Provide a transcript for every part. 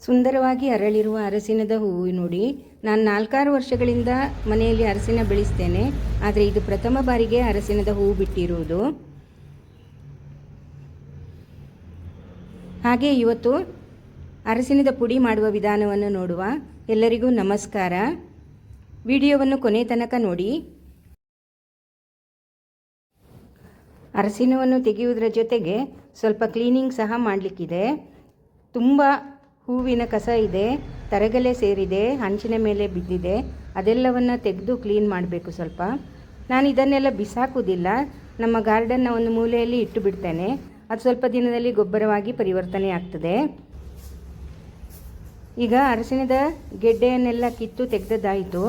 ಸುಂದರವಾಗಿ ಅರಳಿರುವ ಅರಸಿನದ ಹೂವು ನೋಡಿ. ನಾನು 4-6 ವರ್ಷಗಳಿಂದ ಮನೆಯಲ್ಲಿ ಅರಸಿನ ಬೆಳೆಸ್ತೇನೆ, ಆದರೆ ಇದು ಪ್ರಥಮ ಬಾರಿಗೆ ಅರಸಿನದ ಹೂವು ಬಿಟ್ಟಿರುವುದು. ಹಾಗೆ ಇವತ್ತು ಅರಸಿನದ ಪುಡಿ ಮಾಡುವ ವಿಧಾನವನ್ನು ನೋಡುವ. ಎಲ್ಲರಿಗೂ ನಮಸ್ಕಾರ. ವಿಡಿಯೋವನ್ನು ಕೊನೆ ತನಕ ನೋಡಿ. ಅರಸಿನವನ್ನು ತೆಗೆಯುವುದರ ಜೊತೆಗೆ ಸ್ವಲ್ಪ ಕ್ಲೀನಿಂಗ್ ಸಹ ಮಾಡಲಿಕ್ಕಿದೆ. ತುಂಬ ಹೂವಿನ ಕಸ ಇದೆ, ತರಗೆಲೆ ಸೇರಿದೆ, ಹಂಚಿನ ಮೇಲೆ ಬಿದ್ದಿದೆ. ಅದೆಲ್ಲವನ್ನು ತೆಗೆದು ಕ್ಲೀನ್ ಮಾಡಬೇಕು ಸ್ವಲ್ಪ. ನಾನು ಇದನ್ನೆಲ್ಲ ಬಿಸಾಕುವುದಿಲ್ಲ, ನಮ್ಮ ಗಾರ್ಡನ್ನ ಒಂದು ಮೂಲೆಯಲ್ಲಿ ಇಟ್ಟು ಬಿಡ್ತೇನೆ. ಅದು ಸ್ವಲ್ಪ ದಿನದಲ್ಲಿ ಗೊಬ್ಬರವಾಗಿ ಪರಿವರ್ತನೆ ಆಗ್ತದೆ. ಈಗ ಅರಸಿನದ ಗೆಡ್ಡೆಯನ್ನೆಲ್ಲ ಕಿತ್ತು ತೆಗೆದದ್ದಾಯಿತು.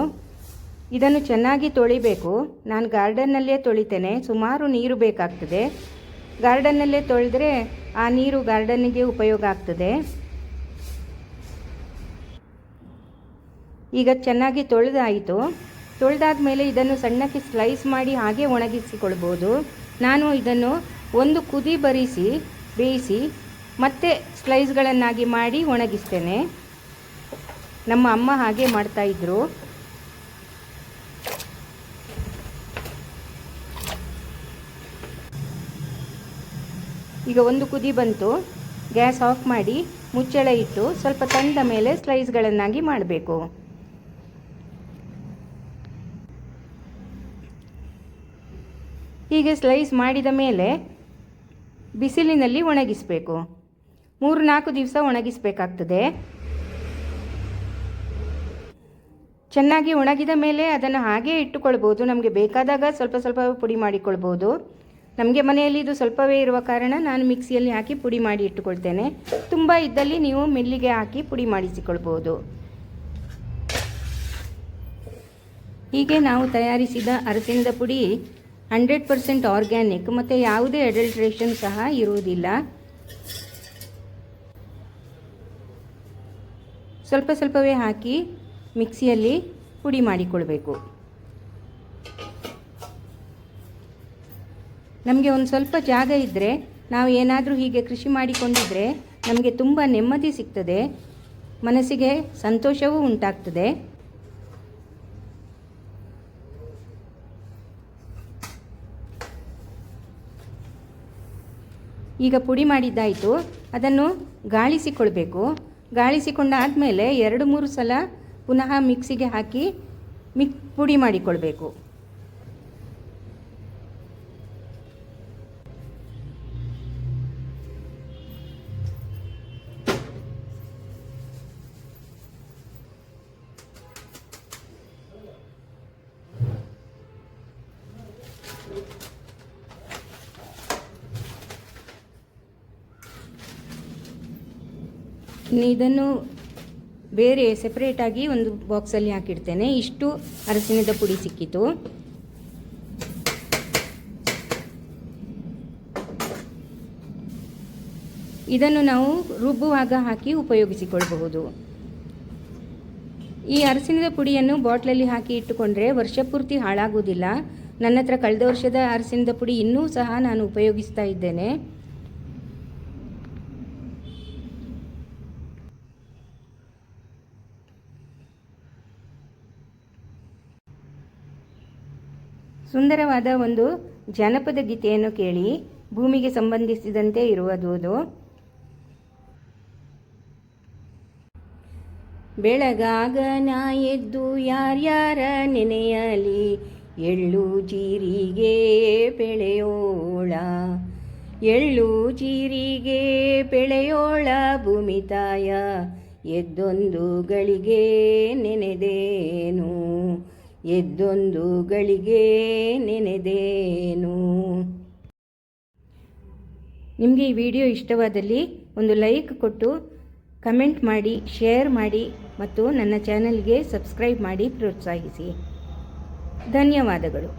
ಇದನ್ನು ಚೆನ್ನಾಗಿ ತೊಳಿಬೇಕು. ನಾನು ಗಾರ್ಡನ್ನಲ್ಲೇ ತೊಳಿತೇನೆ. ಸುಮಾರು ನೀರು ಬೇಕಾಗ್ತದೆ. ಗಾರ್ಡನ್ನಲ್ಲೇ ತೊಳೆದ್ರೆ ಆ ನೀರು ಗಾರ್ಡನ್ನಿಗೆ ಉಪಯೋಗ ಆಗ್ತದೆ. ಈಗ ಚೆನ್ನಾಗಿ ತೊಳೆದಾಯಿತು. ತೊಳೆದಾದ ಮೇಲೆ ಇದನ್ನು ಸಣ್ಣಕ್ಕೆ ಸ್ಲೈಸ್ ಮಾಡಿ ಹಾಗೆ ಒಣಗಿಸಿಕೊಳ್ಬೋದು. ನಾನು ಇದನ್ನು ಒಂದು ಕುದಿ ಬರಿಸಿ ಬೇಯಿಸಿ ಮತ್ತೆ ಸ್ಲೈಸ್ಗಳನ್ನಾಗಿ ಮಾಡಿ ಒಣಗಿಸ್ತೇನೆ. ನಮ್ಮ ಅಮ್ಮ ಹಾಗೆ ಮಾಡ್ತಾಯಿದ್ರು. ಈಗ ಒಂದು ಕುದಿ ಬಂತು. ಗ್ಯಾಸ್ ಆಫ್ ಮಾಡಿ ಮುಚ್ಚಳ ಇಟ್ಟು ಸ್ವಲ್ಪ ತಣ್ಣದ ಮೇಲೆ ಸ್ಲೈಸ್ಗಳನ್ನಾಗಿ ಮಾಡಬೇಕು. ಹೀಗೆ ಸ್ಲೈಸ್ ಮಾಡಿದ ಮೇಲೆ ಬಿಸಿಲಿನಲ್ಲಿ ಒಣಗಿಸಬೇಕು. 3-4 ದಿವಸ ಒಣಗಿಸಬೇಕಾಗ್ತದೆ. ಚೆನ್ನಾಗಿ ಒಣಗಿದ ಮೇಲೆ ಅದನ್ನು ಹಾಗೇ ಇಟ್ಟುಕೊಳ್ಬೋದು. ನಮಗೆ ಬೇಕಾದಾಗ ಸ್ವಲ್ಪ ಸ್ವಲ್ಪ ಪುಡಿ ಮಾಡಿಕೊಳ್ಬೋದು. ನಮಗೆ ಮನೆಯಲ್ಲಿ ಇದು ಸ್ವಲ್ಪವೇ ಇರುವ ಕಾರಣ ನಾನು ಮಿಕ್ಸಿಯಲ್ಲಿ ಹಾಕಿ ಪುಡಿ ಮಾಡಿ ಇಟ್ಟುಕೊಳ್ತೇನೆ. ತುಂಬ ಇದ್ದಲ್ಲಿ ನೀವು ಮಿಲ್ಲಿಗೆ ಹಾಕಿ ಪುಡಿ ಮಾಡಿಸಿಕೊಳ್ಬೋದು. ಹೀಗೆ ನಾವು ತಯಾರಿಸಿದ ಅರಸಿನದ ಪುಡಿ 100% ಆರ್ಗ್ಯಾನಿಕ್ ಮತ್ತು ಯಾವುದೇ ಅಡಲ್ಟ್ರೇಷನ್ ಸಹ ಇರುವುದಿಲ್ಲ. ಸ್ವಲ್ಪ ಸ್ವಲ್ಪವೇ ಹಾಕಿ ಮಿಕ್ಸಿಯಲ್ಲಿ ಪುಡಿ ಮಾಡಿಕೊಳ್ಬೇಕು. ನಮಗೆ ಒಂದು ಸ್ವಲ್ಪ ಜಾಗ ಇದ್ದರೆ, ನಾವು ಏನಾದರೂ ಹೀಗೆ ಕೃಷಿ ಮಾಡಿಕೊಂಡಿದ್ದರೆ ನಮಗೆ ತುಂಬ ನೆಮ್ಮದಿ ಸಿಗ್ತದೆ, ಮನಸ್ಸಿಗೆ ಸಂತೋಷವೂ ಉಂಟಾಗ್ತದೆ. ಈಗ ಪುಡಿ ಮಾಡಿದ್ದಾಯಿತು. ಅದನ್ನು ಗಾಳಿಸಿಕೊಳ್ಬೇಕು. ಗಾಳಿಸಿಕೊಂಡಾದಮೇಲೆ 2-3 ಸಲ ಪುನಃ ಮಿಕ್ಸಿಗೆ ಹಾಕಿ ಪುಡಿ ಮಾಡಿಕೊಳ್ಬೇಕು. ಇದನ್ನು ಬೇರೆ ಸೆಪರೇಟಾಗಿ ಒಂದು ಬಾಕ್ಸಲ್ಲಿ ಹಾಕಿಡ್ತೇನೆ. ಇಷ್ಟು ಅರಸಿನದ ಪುಡಿ ಸಿಕ್ಕಿತು. ಇದನ್ನು ನಾವು ರುಬ್ಬುವಾಗ ಹಾಕಿ ಉಪಯೋಗಿಸಿಕೊಳ್ಳಬಹುದು. ಈ ಅರಸಿನದ ಪುಡಿಯನ್ನು ಬಾಟ್ಲಲ್ಲಿ ಹಾಕಿ ಇಟ್ಟುಕೊಂಡ್ರೆ ವರ್ಷ ಪೂರ್ತಿ ಹಾಳಾಗುವುದಿಲ್ಲ. ನನ್ನ ಹತ್ರ ಕಳೆದ ವರ್ಷದ ಅರಸಿನದ ಪುಡಿ ಇನ್ನೂ ಸಹ ನಾನು ಉಪಯೋಗಿಸ್ತಾ ಇದ್ದೇನೆ. ಸುಂದರವಾದ ಒಂದು ಜಾನಪದ ಗೀತೆಯನ್ನು ಕೇಳಿ. ಭೂಮಿಗೆ ಸಂಬಂಧಿಸಿದಂತೆ ಇರುವುದು. ಬೆಳಗಾಗ ನಾ ಎದ್ದು ಯಾರ್ಯಾರ ನೆನೆಯಲಿ, ಎಳ್ಳು ಜೀರಿಗೆ ಬೆಳೆಯೋಳ, ಎಳ್ಳು ಜೀರಿಗೆ ಬೆಳೆಯೋಳ ಭೂಮಿ ತಾಯ, ಎದ್ದೊಂದು ಗಳಿಗೆ ನೆನೆದೇನು, ಎದ್ದೊಂದು ಗಳಿಗೆ ನೆನೆದೇನು. ನಿಮಗೆ ಈ ವಿಡಿಯೋ ಇಷ್ಟವಾದಲ್ಲಿ ಒಂದು ಲೈಕ್ ಕೊಟ್ಟು ಕಮೆಂಟ್ ಮಾಡಿ, ಶೇರ್ ಮಾಡಿ ಮತ್ತು ನನ್ನ ಚಾನಲ್ಗೆ ಸಬ್ಸ್ಕ್ರೈಬ್ ಮಾಡಿ ಪ್ರೋತ್ಸಾಹಿಸಿ. ಧನ್ಯವಾದಗಳು.